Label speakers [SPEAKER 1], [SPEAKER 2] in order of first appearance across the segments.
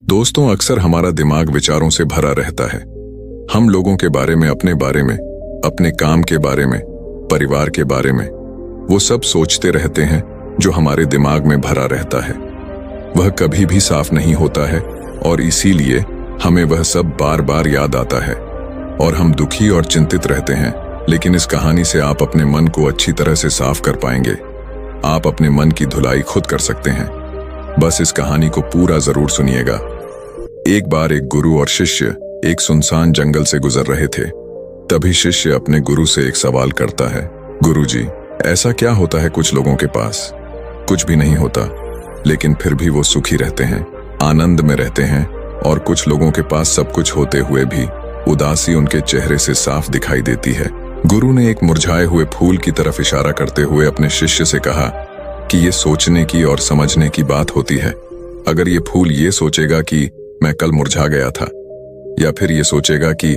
[SPEAKER 1] दोस्तों, अक्सर हमारा दिमाग विचारों से भरा रहता है। हम लोगों के बारे में, अपने बारे में, अपने काम के बारे में, परिवार के बारे में वो सब सोचते रहते हैं जो हमारे दिमाग में भरा रहता है। वह कभी भी साफ नहीं होता है और इसीलिए हमें वह सब बार बार याद आता है और हम दुखी और चिंतित रहते हैं। लेकिन इस कहानी से आप अपने मन को अच्छी तरह से साफ कर पाएंगे। आप अपने मन की धुलाई खुद कर सकते हैं। बस इस कहानी को पूरा जरूर सुनिएगा। एक बार एक गुरु और शिष्य एक सुनसान जंगल से गुजर रहे थे। तभी शिष्य अपने गुरु से एक सवाल करता है, गुरुजी, ऐसा क्या होता है कुछ लोगों के पास कुछ भी नहीं होता लेकिन फिर भी वो सुखी रहते हैं, आनंद में रहते हैं, और कुछ लोगों के पास सब कुछ होते हुए भी उदासी उनके चेहरे से साफ दिखाई देती है। गुरु ने एक मुरझाए हुए फूल की तरफ इशारा करते हुए अपने शिष्य से कहा कि ये सोचने की और समझने की बात होती है। अगर ये फूल ये सोचेगा कि मैं कल मुरझा गया था, या फिर ये सोचेगा कि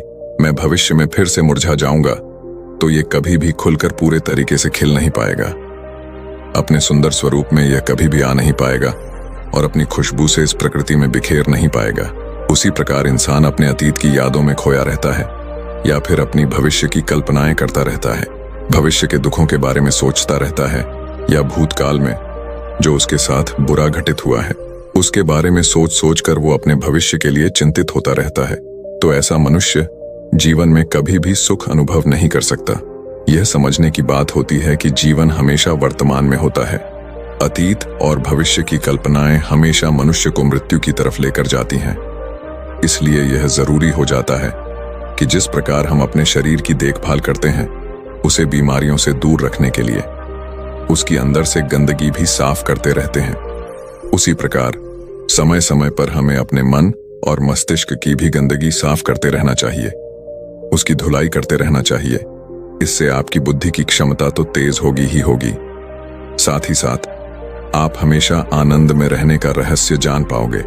[SPEAKER 1] मैं भविष्य में फिर से मुरझा जाऊंगा, तो ये कभी भी खुलकर पूरे तरीके से खिल नहीं पाएगा। अपने सुंदर स्वरूप में यह कभी भी आ नहीं पाएगा और अपनी खुशबू से इस प्रकृति में बिखेर नहीं पाएगा। उसी प्रकार इंसान अपने अतीत की यादों में खोया रहता है या फिर अपनी भविष्य की कल्पनाएं करता रहता है। भविष्य के दुखों के बारे में सोचता रहता है या भूतकाल में जो उसके साथ बुरा घटित हुआ है उसके बारे में सोच सोच कर वो अपने भविष्य के लिए चिंतित होता रहता है। तो ऐसा मनुष्य जीवन में कभी भी सुख अनुभव नहीं कर सकता। यह समझने की बात होती है कि जीवन हमेशा वर्तमान में होता है। अतीत और भविष्य की कल्पनाएं हमेशा मनुष्य को मृत्यु की तरफ लेकर जाती हैं। इसलिए यह जरूरी हो जाता है कि जिस प्रकार हम अपने शरीर की देखभाल करते हैं उसे बीमारियों से दूर रखने के लिए उसकी अंदर से गंदगी भी साफ करते रहते हैं, उसी प्रकार समय समय पर हमें अपने मन और मस्तिष्क की भी गंदगी साफ करते रहना चाहिए, उसकी धुलाई करते रहना चाहिए। इससे आपकी बुद्धि की क्षमता तो तेज होगी ही होगी, साथ ही साथ आप हमेशा आनंद में रहने का रहस्य जान पाओगे।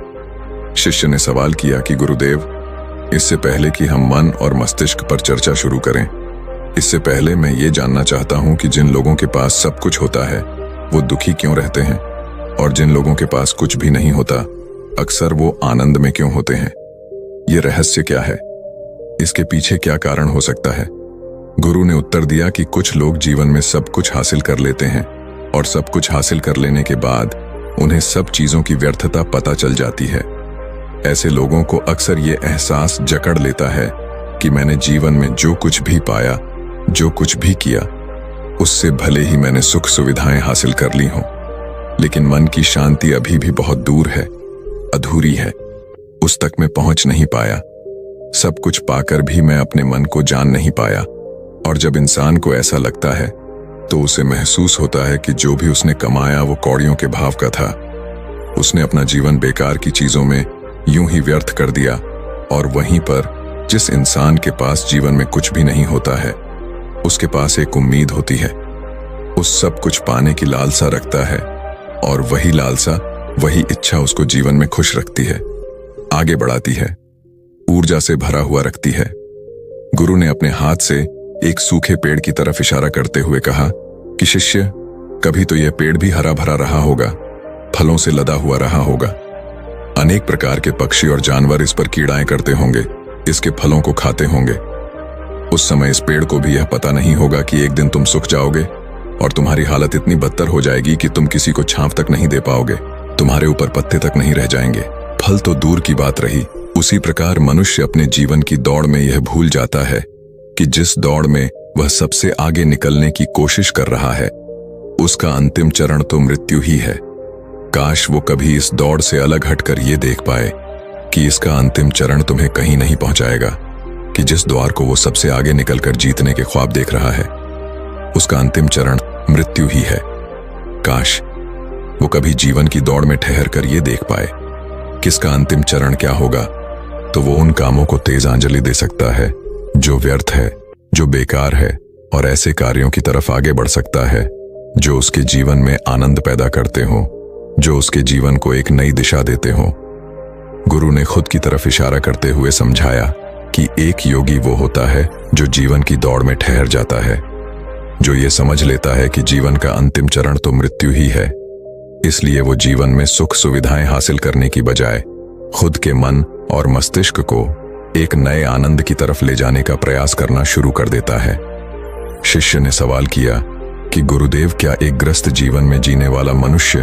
[SPEAKER 1] शिष्य ने सवाल किया कि गुरुदेव, इससे पहले कि हम मन और मस्तिष्क पर चर्चा शुरू करें, इससे पहले मैं ये जानना चाहता हूं कि जिन लोगों के पास सब कुछ होता है वो दुखी क्यों रहते हैं, और जिन लोगों के पास कुछ भी नहीं होता अक्सर वो आनंद में क्यों होते हैं? ये रहस्य क्या है? इसके पीछे क्या कारण हो सकता है? गुरु ने उत्तर दिया कि कुछ लोग जीवन में सब कुछ हासिल कर लेते हैं और सब कुछ हासिल कर लेने के बाद उन्हें सब चीजों की व्यर्थता पता चल जाती है। ऐसे लोगों को अक्सर ये एहसास जकड़ लेता है कि मैंने जीवन में जो कुछ भी पाया, जो कुछ भी किया, उससे भले ही मैंने सुख सुविधाएं हासिल कर ली हों, लेकिन मन की शांति अभी भी बहुत दूर है, अधूरी है, उस तक मैं पहुंच नहीं पाया। सब कुछ पाकर भी मैं अपने मन को जान नहीं पाया। और जब इंसान को ऐसा लगता है तो उसे महसूस होता है कि जो भी उसने कमाया वो कौड़ियों के भाव का था। उसने अपना जीवन बेकार की चीजों में यूं ही व्यर्थ कर दिया। और वहीं पर जिस इंसान के पास जीवन में कुछ भी नहीं होता है उसके पास एक उम्मीद होती है, उस सब कुछ पाने की लालसा रखता है, और वही लालसा, वही इच्छा उसको जीवन में खुश रखती है, आगे बढ़ाती है, ऊर्जा से भरा हुआ रखती है। गुरु ने अपने हाथ से एक सूखे पेड़ की तरफ इशारा करते हुए कहा कि शिष्य, कभी तो यह पेड़ भी हरा भरा रहा होगा, फलों से लदा हुआ रहा होगा। अनेक प्रकार के पक्षी और जानवर इस पर कीड़ाएं करते होंगे, इसके फलों को खाते होंगे। उस समय इस पेड़ को भी यह पता नहीं होगा कि एक दिन तुम सूख जाओगे और तुम्हारी हालत इतनी बदतर हो जाएगी कि तुम किसी को छांव तक नहीं दे पाओगे, तुम्हारे ऊपर पत्ते तक नहीं रह जाएंगे। फल तो दूर की बात रही। उसी प्रकार मनुष्य अपने जीवन की दौड़ में यह भूल जाता है कि जिस दौड़ में वह सबसे आगे निकलने की कोशिश कर रहा है उसका अंतिम चरण तो मृत्यु ही है। काश वो कभी इस दौड़ से अलग हटकर ये देख पाए कि इसका अंतिम चरण तुम्हें कहीं नहीं पहुंचाएगा, कि जिस द्वार को वो सबसे आगे निकलकर जीतने के ख्वाब देख रहा है उसका अंतिम चरण मृत्यु ही है। काश वो कभी जीवन की दौड़ में ठहर कर ये देख पाए कि इसका अंतिम चरण क्या होगा, तो वो उन कामों को तेज अंजलि दे सकता है जो व्यर्थ है, जो बेकार है, और ऐसे कार्यों की तरफ आगे बढ़ सकता है जो उसके जीवन में आनंद पैदा करते हों, जो उसके जीवन को एक नई दिशा देते हों। गुरु ने खुद की तरफ इशारा करते हुए समझाया कि एक योगी वो होता है जो जीवन की दौड़ में ठहर जाता है, जो ये समझ लेता है कि जीवन का अंतिम चरण तो मृत्यु ही है। इसलिए वो जीवन में सुख सुविधाएं हासिल करने की बजाय खुद के मन और मस्तिष्क को एक नए आनंद की तरफ ले जाने का प्रयास करना शुरू कर देता है। शिष्य ने सवाल किया कि गुरुदेव, क्या एक ग्रस्त जीवन में जीने वाला मनुष्य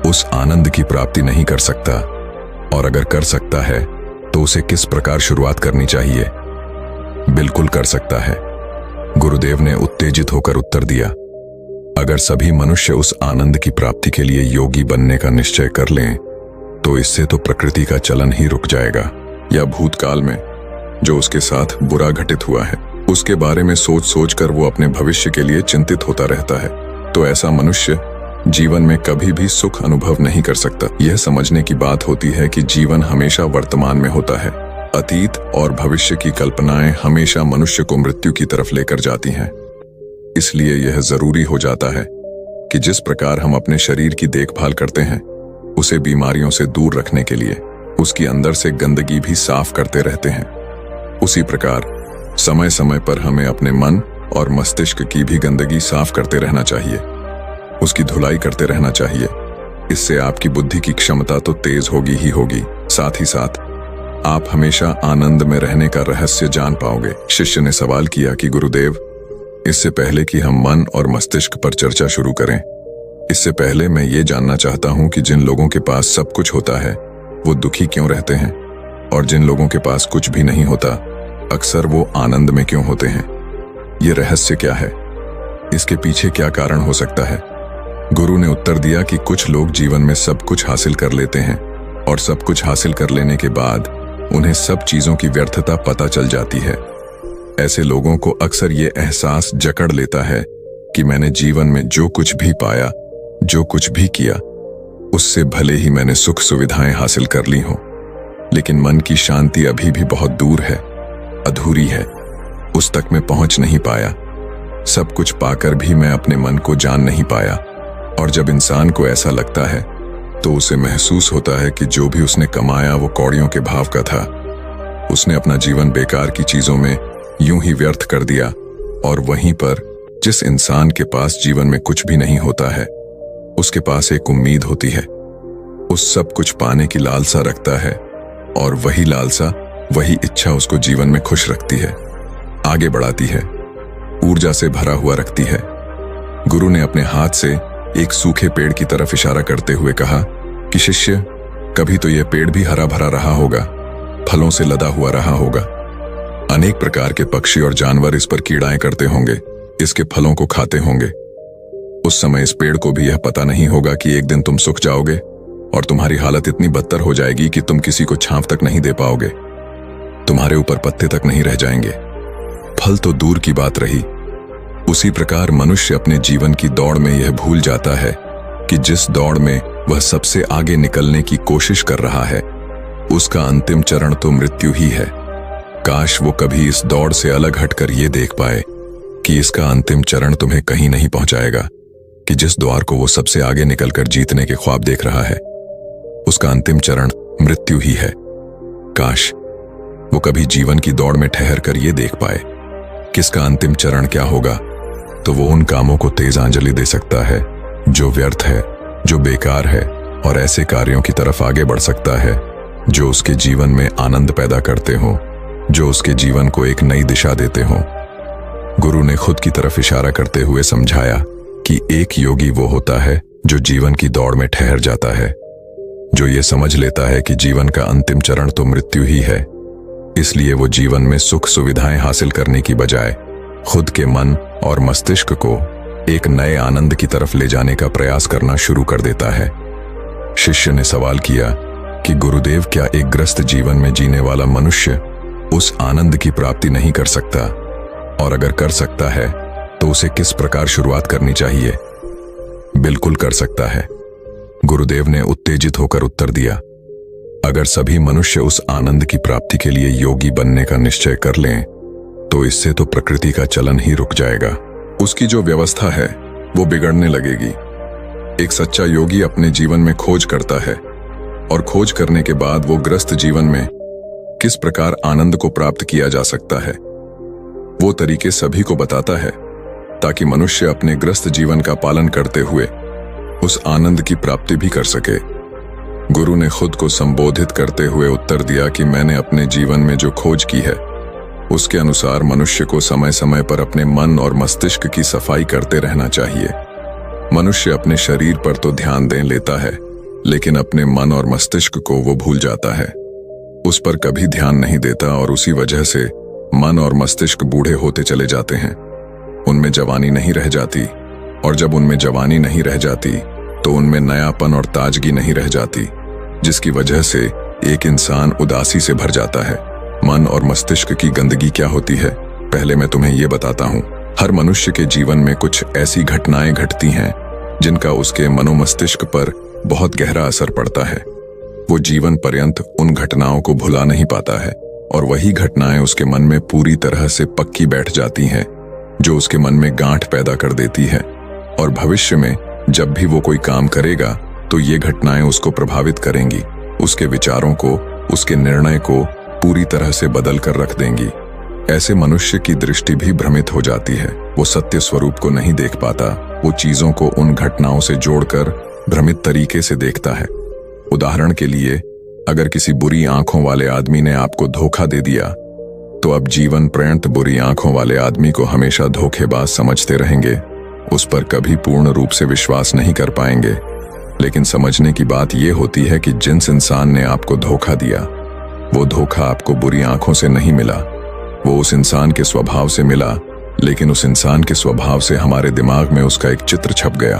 [SPEAKER 1] उस आनंद की प्राप्ति नहीं कर सकता? और अगर कर सकता है तो उसे किस प्रकार शुरुआत करनी चाहिए? बिल्कुल कर सकता है, गुरुदेव ने उत्तेजित होकर उत्तर दिया। अगर सभी मनुष्य उस आनंद की प्राप्ति के लिए योगी बनने का निश्चय कर लें तो इससे तो प्रकृति का चलन ही रुक जाएगा, या भूतकाल में जो उसके साथ बुरा घटित हुआ है उसके बारे में सोच सोच कर वो अपने भविष्य के लिए चिंतित होता रहता है। तो ऐसा मनुष्य जीवन में कभी भी सुख अनुभव नहीं कर सकता। यह समझने की बात होती है कि जीवन हमेशा वर्तमान में होता है। अतीत और भविष्य की कल्पनाएं हमेशा मनुष्य को मृत्यु की तरफ लेकर जाती हैं। इसलिए यह जरूरी हो जाता है कि जिस प्रकार हम अपने शरीर की देखभाल करते हैं उसे बीमारियों से दूर रखने के लिए उसकी अंदर से गंदगी भी साफ करते रहते हैं, उसी प्रकार समय समय पर हमें अपने मन और मस्तिष्क की भी गंदगी साफ करते रहना चाहिए, उसकी धुलाई करते रहना चाहिए। इससे आपकी बुद्धि की क्षमता तो तेज होगी ही होगी, साथ ही साथ आप हमेशा आनंद में रहने का रहस्य जान पाओगे। शिष्य ने सवाल किया कि गुरुदेव, इससे पहले कि हम मन और मस्तिष्क पर चर्चा शुरू करें, इससे पहले मैं ये जानना चाहता हूं कि जिन लोगों के पास सब कुछ होता है वो दुखी क्यों रहते हैं, और जिन लोगों के पास कुछ भी नहीं होता अक्सर वो आनंद में क्यों होते हैं? ये रहस्य क्या है? इसके पीछे क्या कारण हो सकता है? गुरु ने उत्तर दिया कि कुछ लोग जीवन में सब कुछ हासिल कर लेते हैं और सब कुछ हासिल कर लेने के बाद उन्हें सब चीजों की व्यर्थता पता चल जाती है। ऐसे लोगों को अक्सर ये एहसास जकड़ लेता है कि मैंने जीवन में जो कुछ भी पाया, जो कुछ भी किया, उससे भले ही मैंने सुख सुविधाएं हासिल कर ली हों, लेकिन मन की शांति अभी भी बहुत दूर है, अधूरी है, उस तक मैं पहुंच नहीं पाया। सब कुछ पाकर भी मैं अपने मन को जान नहीं पाया। और जब इंसान को ऐसा लगता है तो उसे महसूस होता है कि जो भी उसने कमाया वो कौड़ियों के भाव का था। उसने अपना जीवन बेकार की चीजों में यूं ही व्यर्थ कर दिया। और वहीं पर जिस इंसान के पास जीवन में कुछ भी नहीं होता है उसके पास एक उम्मीद होती है, उस सब कुछ पाने की लालसा रखता है, और वही लालसा, वही इच्छा उसको जीवन में खुश रखती है, आगे बढ़ाती है, ऊर्जा से भरा हुआ रखती है। गुरु ने अपने हाथ से एक सूखे पेड़ की तरफ इशारा करते हुए कहा कि शिष्य, कभी तो यह पेड़ भी हरा भरा रहा होगा, फलों से लदा हुआ रहा होगा। अनेक प्रकार के पक्षी और जानवर इस पर कीड़ाएं करते होंगे, इसके फलों को खाते होंगे। उस समय इस पेड़ को भी यह पता नहीं होगा कि एक दिन तुम सूख जाओगे और तुम्हारी हालत इतनी बदतर हो जाएगी कि तुम किसी को छांव तक नहीं दे पाओगे, तुम्हारे ऊपर पत्ते तक नहीं रह जाएंगे। फल तो दूर की बात रही। उसी प्रकार मनुष्य अपने जीवन की दौड़ में यह भूल जाता है कि जिस दौड़ में वह सबसे आगे निकलने की कोशिश कर रहा है उसका अंतिम चरण तो मृत्यु ही है। काश वो कभी इस दौड़ से अलग हटकर ये देख पाए कि इसका अंतिम चरण तुम्हें कहीं नहीं पहुंचाएगा, कि जिस द्वार को वो सबसे आगे निकलकर जीतने के ख्वाब देख रहा है उसका अंतिम चरण मृत्यु ही है। काश वो कभी जीवन की दौड़ में ठहर कर ये देख पाए किसका अंतिम चरण क्या होगा, तो वो उन कामों को तेज अंजलि दे सकता है जो व्यर्थ है, जो बेकार है, और ऐसे कार्यों की तरफ आगे बढ़ सकता है जो उसके जीवन में आनंद पैदा करते हों, जो उसके जीवन को एक नई दिशा देते हों। गुरु ने खुद की तरफ इशारा करते हुए समझाया कि एक योगी वो होता है जो जीवन की दौड़ में ठहर जाता है, जो ये समझ लेता है कि जीवन का अंतिम चरण तो मृत्यु ही है। इसलिए वो जीवन में सुख सुविधाएं हासिल करने की बजाय खुद के मन और मस्तिष्क को एक नए आनंद की तरफ ले जाने का प्रयास करना शुरू कर देता है। शिष्य ने सवाल किया कि गुरुदेव, क्या एक ग्रस्त जीवन में जीने वाला मनुष्य उस आनंद की प्राप्ति नहीं कर सकता? और अगर कर सकता है तो उसे किस प्रकार शुरुआत करनी चाहिए? बिल्कुल कर सकता है, गुरुदेव ने उत्तेजित होकर उत्तर दिया। अगर सभी मनुष्य उस आनंद की प्राप्ति के लिए योगी बनने का निश्चय कर लें तो इससे तो प्रकृति का चलन ही रुक जाएगा। उसकी जो व्यवस्था है वो बिगड़ने लगेगी। एक सच्चा योगी अपने जीवन में खोज करता है और खोज करने के बाद वो ग्रस्त जीवन में किस प्रकार आनंद को प्राप्त किया जा सकता है वो तरीके सभी को बताता है, ताकि मनुष्य अपने ग्रस्त जीवन का पालन करते हुए उस आनंद की प्राप्ति भी कर सके। गुरु ने खुद को संबोधित करते हुए उत्तर दिया कि मैंने अपने जीवन में जो खोज की है उसके अनुसार मनुष्य को समय समय पर अपने मन और मस्तिष्क की सफाई करते रहना चाहिए। मनुष्य अपने शरीर पर तो ध्यान दे लेता है, लेकिन अपने मन और मस्तिष्क को वो भूल जाता है, उस पर कभी ध्यान नहीं देता और उसी वजह से मन और मस्तिष्क बूढ़े होते चले जाते हैं। उनमें जवानी नहीं रह जाती, और जब उनमें जवानी नहीं रह जाती तो उनमें नयापन और ताजगी नहीं रह जाती, जिसकी वजह से एक इंसान उदासी से भर जाता है। मन और मस्तिष्क की गंदगी क्या होती है, पहले मैं तुम्हें ये बताता हूँ। हर मनुष्य के जीवन में कुछ ऐसी घटनाएं घटती हैं जिनका उसके मनोमस्तिष्क पर बहुत गहरा असर पड़ता है। वो जीवन पर्यंत उन घटनाओं को भुला नहीं पाता है, और वही घटनाएं उसके मन में पूरी तरह से पक्की बैठ जाती हैं, जो उसके मन में गांठ पैदा कर देती है। और भविष्य में जब भी वो कोई काम करेगा तो ये घटनाएं उसको प्रभावित करेंगी, उसके विचारों को, उसके निर्णय को पूरी तरह से बदल कर रख देंगी। ऐसे मनुष्य की दृष्टि भी भ्रमित हो जाती है, वो सत्य स्वरूप को नहीं देख पाता, वो चीजों को उन घटनाओं से जोड़कर भ्रमित तरीके से देखता है। उदाहरण के लिए, अगर किसी बुरी आंखों वाले आदमी ने आपको धोखा दे दिया तो अब जीवन पर्यंत बुरी आंखों वाले आदमी को हमेशा धोखेबाज समझते रहेंगे, उस पर कभी पूर्ण रूप से विश्वास नहीं कर पाएंगे। लेकिन समझने की बात यह होती है कि जिस इंसान ने आपको धोखा दिया, वो धोखा आपको बुरी आंखों से नहीं मिला, वो उस इंसान के स्वभाव से मिला। लेकिन उस इंसान के स्वभाव से हमारे दिमाग में उसका एक चित्र छप गया,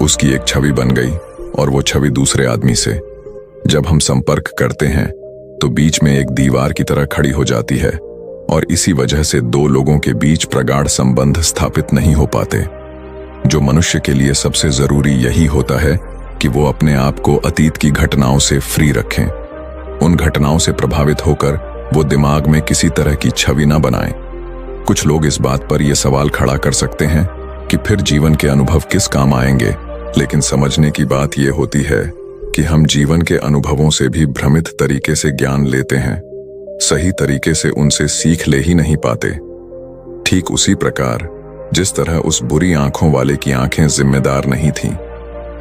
[SPEAKER 1] उसकी एक छवि बन गई, और वो छवि दूसरे आदमी से जब हम संपर्क करते हैं तो बीच में एक दीवार की तरह खड़ी हो जाती है, और इसी वजह से दो लोगों के बीच प्रगाढ़ संबंध स्थापित नहीं हो पाते। जो मनुष्य के लिए सबसे जरूरी यही होता है कि वो अपने आप को अतीत की घटनाओं से फ्री रखें। उन घटनाओं से प्रभावित होकर वो दिमाग में किसी तरह की छवि ना बनाएं। कुछ लोग इस बात पर यह सवाल खड़ा कर सकते हैं कि फिर जीवन के अनुभव किस काम आएंगे, लेकिन समझने की बात यह होती है कि हम जीवन के अनुभवों से भी भ्रमित तरीके से ज्ञान लेते हैं, सही तरीके से उनसे सीख ले ही नहीं पाते। ठीक उसी प्रकार जिस तरह उस बुरी आंखों वाले की आंखें जिम्मेदार नहीं थीं,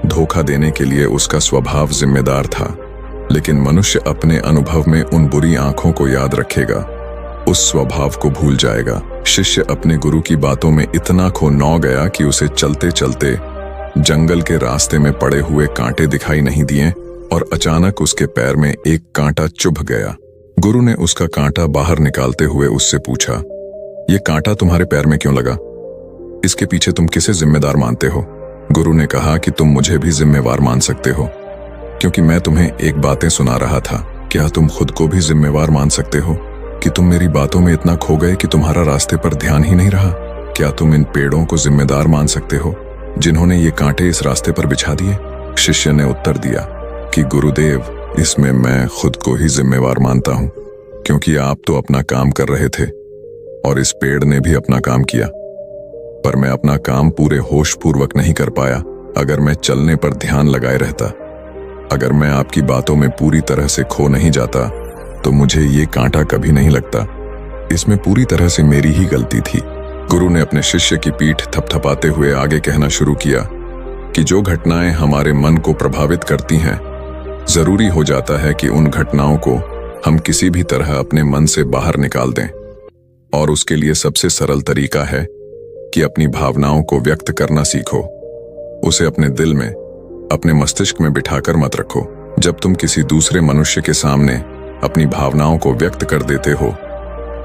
[SPEAKER 1] धोखा देने के लिए उसका स्वभाव जिम्मेदार था, लेकिन मनुष्य अपने अनुभव में उन बुरी आंखों को याद रखेगा, उस स्वभाव को भूल जाएगा। शिष्य अपने गुरु की बातों में इतना खो नौ गया कि उसे चलते चलते जंगल के रास्ते में पड़े हुए कांटे दिखाई नहीं दिए, और अचानक उसके पैर में एक कांटा चुभ गया। गुरु ने उसका कांटा बाहर निकालते हुए उससे पूछा, ये कांटा तुम्हारे पैर में क्यों लगा? इसके पीछे तुम किसे जिम्मेदार मानते हो? गुरु ने कहा कि तुम मुझे भी जिम्मेवार मान सकते हो, क्योंकि मैं तुम्हें एक बातें सुना रहा था। क्या तुम खुद को भी जिम्मेवार मान सकते हो कि तुम मेरी बातों में इतना खो गए कि तुम्हारा रास्ते पर ध्यान ही नहीं रहा? क्या तुम इन पेड़ों को जिम्मेदार मान सकते हो जिन्होंने ये कांटे इस रास्ते पर बिछा दिए? शिष्य ने उत्तर दिया कि गुरुदेव, इसमें मैं खुद को ही जिम्मेवार मानता हूं, क्योंकि आप तो अपना काम कर रहे थे और इस पेड़ ने भी अपना काम किया, पर मैं अपना काम पूरे होश पूर्वक नहीं कर पाया। अगर मैं चलने पर ध्यान लगाए रहता, अगर मैं आपकी बातों में पूरी तरह से खो नहीं जाता, तो मुझे ये कांटा कभी नहीं लगता। इसमें पूरी तरह से मेरी ही गलती थी। गुरु ने अपने शिष्य की पीठ थपथपाते हुए आगे कहना शुरू किया कि जो घटनाएं हमारे मन को प्रभावित करती हैं, जरूरी हो जाता है कि उन घटनाओं को हम किसी भी तरह अपने मन से बाहर निकाल दें, और उसके लिए सबसे सरल तरीका है कि अपनी भावनाओं को व्यक्त करना सीखो। उसे अपने दिल में, अपने मस्तिष्क में बिठाकर मत रखो। जब तुम किसी दूसरे मनुष्य के सामने अपनी भावनाओं को व्यक्त कर देते हो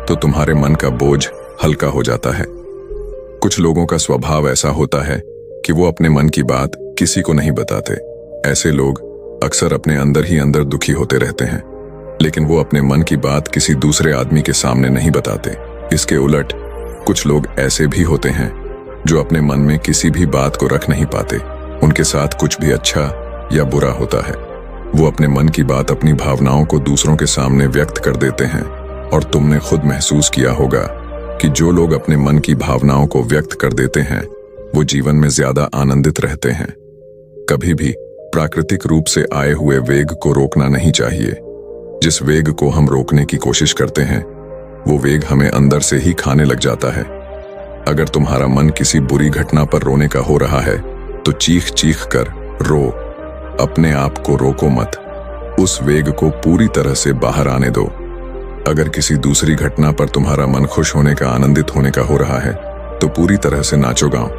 [SPEAKER 1] तो तुम्हारे मन का बोझ हल्का हो जाता है। कुछ लोगों का स्वभाव ऐसा होता है कि वो अपने मन की बात किसी को नहीं बताते। ऐसे लोग अक्सर अपने अंदर ही अंदर दुखी होते रहते हैं, लेकिन वो अपने मन की बात किसी दूसरे आदमी के सामने नहीं बताते। इसके उलट कुछ लोग ऐसे भी होते हैं जो अपने मन में किसी भी बात को रख नहीं पाते। उनके साथ कुछ भी अच्छा या बुरा होता है, वो अपने मन की बात, अपनी भावनाओं को दूसरों के सामने व्यक्त कर देते हैं। और तुमने खुद महसूस किया होगा कि जो लोग अपने मन की भावनाओं को व्यक्त कर देते हैं वो जीवन में ज्यादा आनंदित रहते हैं। कभी भी प्राकृतिक रूप से आए हुए वेग को रोकना नहीं चाहिए। जिस वेग को हम रोकने की कोशिश करते हैं वो वेग हमें अंदर से ही खाने लग जाता है। अगर तुम्हारा मन किसी बुरी घटना पर रोने का हो रहा है तो चीख चीख कर रो, अपने आप को रोको मत। उस वेग को पूरी तरह से बाहर आने दो। अगर किसी दूसरी घटना पर तुम्हारा मन खुश होने का, आनंदित होने का हो रहा है, तो पूरी तरह से नाचो गाओ,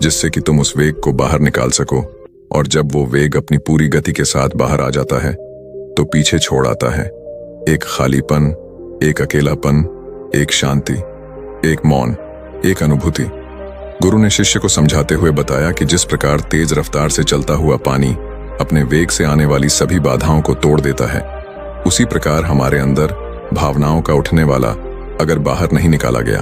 [SPEAKER 1] जिससे कि तुम उस वेग को बाहर निकाल सको। और जब वो वेग अपनी पूरी गति के साथ बाहर आ जाता है तो पीछे छोड़ आता है एक खालीपन, एक अकेलापन, एक शांति, एक मौन, एक अनुभूति। गुरु ने शिष्य को समझाते हुए बताया कि जिस प्रकार तेज रफ्तार से चलता हुआ पानी अपने वेग से आने वाली सभी बाधाओं को तोड़ देता है, उसी प्रकार हमारे अंदर भावनाओं का उठने वाला अगर बाहर नहीं निकाला गया,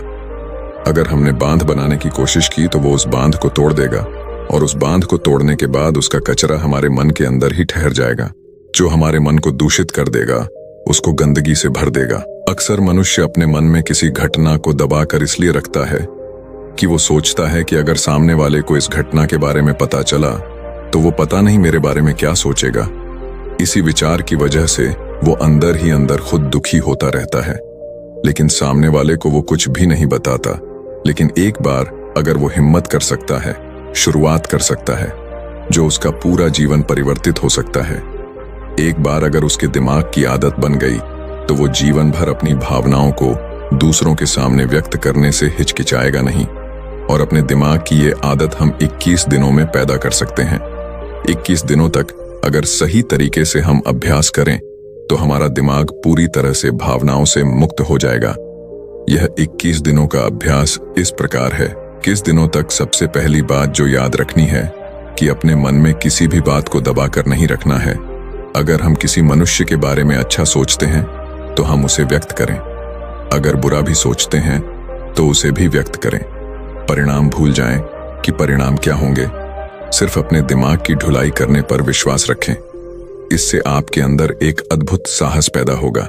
[SPEAKER 1] अगर हमने बांध बनाने की कोशिश की, तो वो उस बांध को तोड़ देगा। और उस बांध को तोड़ने के बाद उसका कचरा हमारे मन के अंदर ही ठहर जाएगा, जो हमारे मन को दूषित कर देगा, उसको गंदगी से भर देगा। अक्सर मनुष्य अपने मन में किसी घटना को दबाकर इसलिए रखता है कि वो सोचता है कि अगर सामने वाले को इस घटना के बारे में पता चला तो वो पता नहीं मेरे बारे में क्या सोचेगा। इसी विचार की वजह से वो अंदर ही अंदर खुद दुखी होता रहता है, लेकिन सामने वाले को वो कुछ भी नहीं बताता। लेकिन एक बार अगर वो हिम्मत कर सकता है, शुरुआत कर सकता है, जो उसका पूरा जीवन परिवर्तित हो सकता है। एक बार अगर उसके दिमाग की आदत बन गई तो वो जीवन भर अपनी भावनाओं को दूसरों के सामने व्यक्त करने से हिचकिचाएगा नहीं। और अपने दिमाग की ये आदत हम 21 दिनों में पैदा कर सकते हैं। 21 दिनों तक अगर सही तरीके से हम अभ्यास करें तो हमारा दिमाग पूरी तरह से भावनाओं से मुक्त हो जाएगा। यह 21 दिनों का अभ्यास इस प्रकार है। 21 दिनों तक सबसे पहली बात जो याद रखनी है कि अपने मन में किसी भी बात को दबाकर नहीं रखना है। अगर हम किसी मनुष्य के बारे में अच्छा सोचते हैं तो हम उसे व्यक्त करें, अगर बुरा भी सोचते हैं तो उसे भी व्यक्त करें। परिणाम भूल जाएं कि परिणाम क्या होंगे, सिर्फ अपने दिमाग की ढुलाई करने पर विश्वास रखें। इससे आपके अंदर एक अद्भुत साहस पैदा होगा।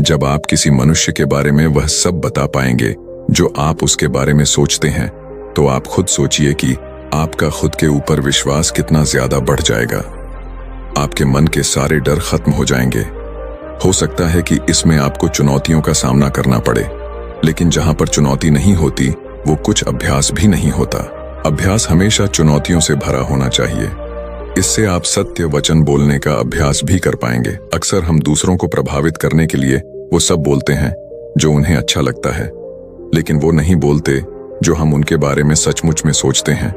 [SPEAKER 1] जब आप किसी मनुष्य के बारे में वह सब बता पाएंगे जो आप उसके बारे में सोचते हैं, तो आप खुद सोचिए कि आपका खुद के ऊपर विश्वास कितना ज्यादा बढ़ जाएगा। आपके मन के सारे डर खत्म हो जाएंगे। हो सकता है कि इसमें आपको चुनौतियों का सामना करना पड़े, लेकिन जहां पर चुनौती नहीं होती वो कुछ अभ्यास भी नहीं होता। अभ्यास हमेशा चुनौतियों से भरा होना चाहिए। इससे आप सत्य वचन बोलने का अभ्यास भी कर पाएंगे। अक्सर हम दूसरों को प्रभावित करने के लिए वो सब बोलते हैं जो उन्हें अच्छा लगता है, लेकिन वो नहीं बोलते जो हम उनके बारे में सचमुच में सोचते हैं।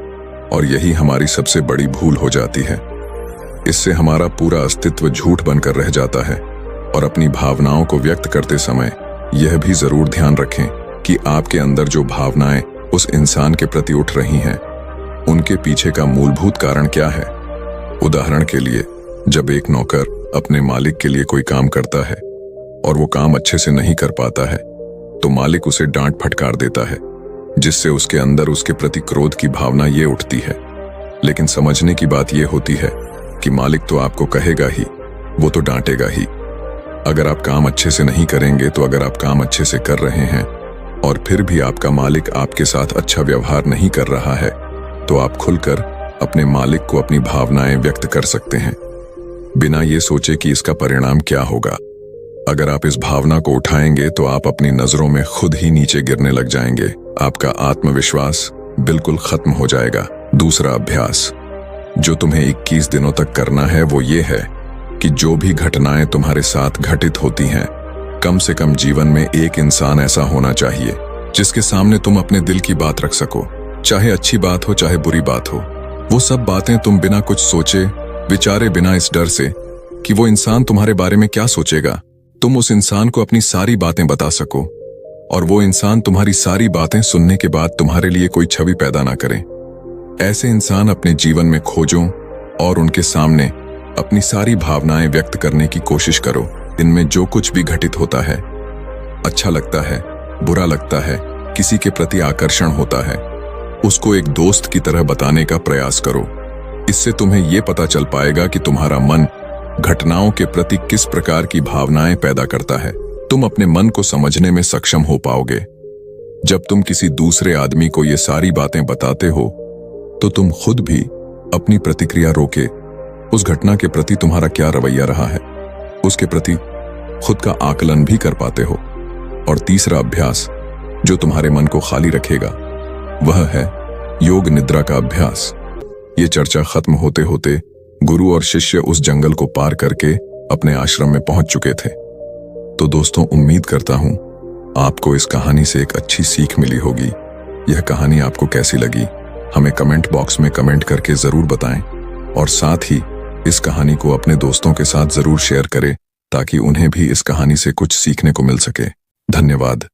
[SPEAKER 1] और यही हमारी सबसे बड़ी भूल हो जाती है। इससे हमारा पूरा अस्तित्व झूठ बनकर रह जाता है। और अपनी भावनाओं को व्यक्त करते समय यह भी जरूर ध्यान रखें कि आपके अंदर जो भावनाएं उस इंसान के प्रति उठ रही हैं, उनके पीछे का मूलभूत कारण क्या है। उदाहरण के लिए, जब एक नौकर अपने मालिक के लिए कोई काम करता है और वो काम अच्छे से नहीं कर पाता है, तो मालिक उसे डांट फटकार देता है, जिससे उसके अंदर उसके प्रति क्रोध की भावना ये उठती है। लेकिन समझने की बात ये होती है कि मालिक तो आपको कहेगा ही, वो तो डांटेगा ही। अगर आप काम अच्छे से नहीं करेंगे, तो अगर आप काम अच्छे से कर रहे हैं और फिर भी आपका मालिक आपके साथ अच्छा व्यवहार नहीं कर रहा है, तो आप खुलकर अपने मालिक को अपनी भावनाएं व्यक्त कर सकते हैं, बिना ये सोचे कि इसका परिणाम क्या होगा। अगर आप इस भावना को उठाएंगे तो आप अपनी नजरों में खुद ही नीचे गिरने लग जाएंगे। आपका आत्मविश्वास बिल्कुल खत्म हो जाएगा। दूसरा अभ्यास जो तुम्हें 21 दिनों तक करना है वो ये है कि जो भी घटनाएं तुम्हारे साथ घटित होती हैं, कम से कम जीवन में एक इंसान ऐसा होना चाहिए जिसके सामने तुम अपने दिल की बात रख सको। चाहे अच्छी बात हो, चाहे बुरी बात हो, वो सब बातें तुम बिना कुछ सोचे विचारे, बिना इस डर से कि वो इंसान तुम्हारे बारे में क्या सोचेगा, तुम उस इंसान को अपनी सारी बातें बता सको और वो इंसान तुम्हारी सारी बातें सुनने के बाद तुम्हारे लिए कोई छवि पैदा ना करें। ऐसे इंसान अपने जीवन में खोजो और उनके सामने अपनी सारी भावनाएं व्यक्त करने की कोशिश करो। इनमें जो कुछ भी घटित होता है, अच्छा लगता है, बुरा लगता है, किसी के प्रति आकर्षण होता है, उसको एक दोस्त की तरह बताने का प्रयास करो। इससे तुम्हें यह पता चल पाएगा कि तुम्हारा मन घटनाओं के प्रति किस प्रकार की भावनाएं पैदा करता है। तुम अपने मन को समझने में सक्षम हो पाओगे। जब तुम किसी दूसरे आदमी को ये सारी बातें बताते हो तो तुम खुद भी अपनी प्रतिक्रिया रोके उस घटना के प्रति तुम्हारा क्या रवैया रहा है, उसके प्रति खुद का आकलन भी कर पाते हो। और तीसरा अभ्यास जो तुम्हारे मन को खाली रखेगा वह है योग निद्रा का अभ्यास। ये चर्चा खत्म होते होते गुरु और शिष्य उस जंगल को पार करके अपने आश्रम में पहुंच चुके थे। तो दोस्तों, उम्मीद करता हूं आपको इस कहानी से एक अच्छी सीख मिली होगी। यह कहानी आपको कैसी लगी हमें कमेंट बॉक्स में कमेंट करके जरूर बताएं, और साथ ही इस कहानी को अपने दोस्तों के साथ जरूर शेयर करें ताकि उन्हें भी इस कहानी से कुछ सीखने को मिल सके। धन्यवाद।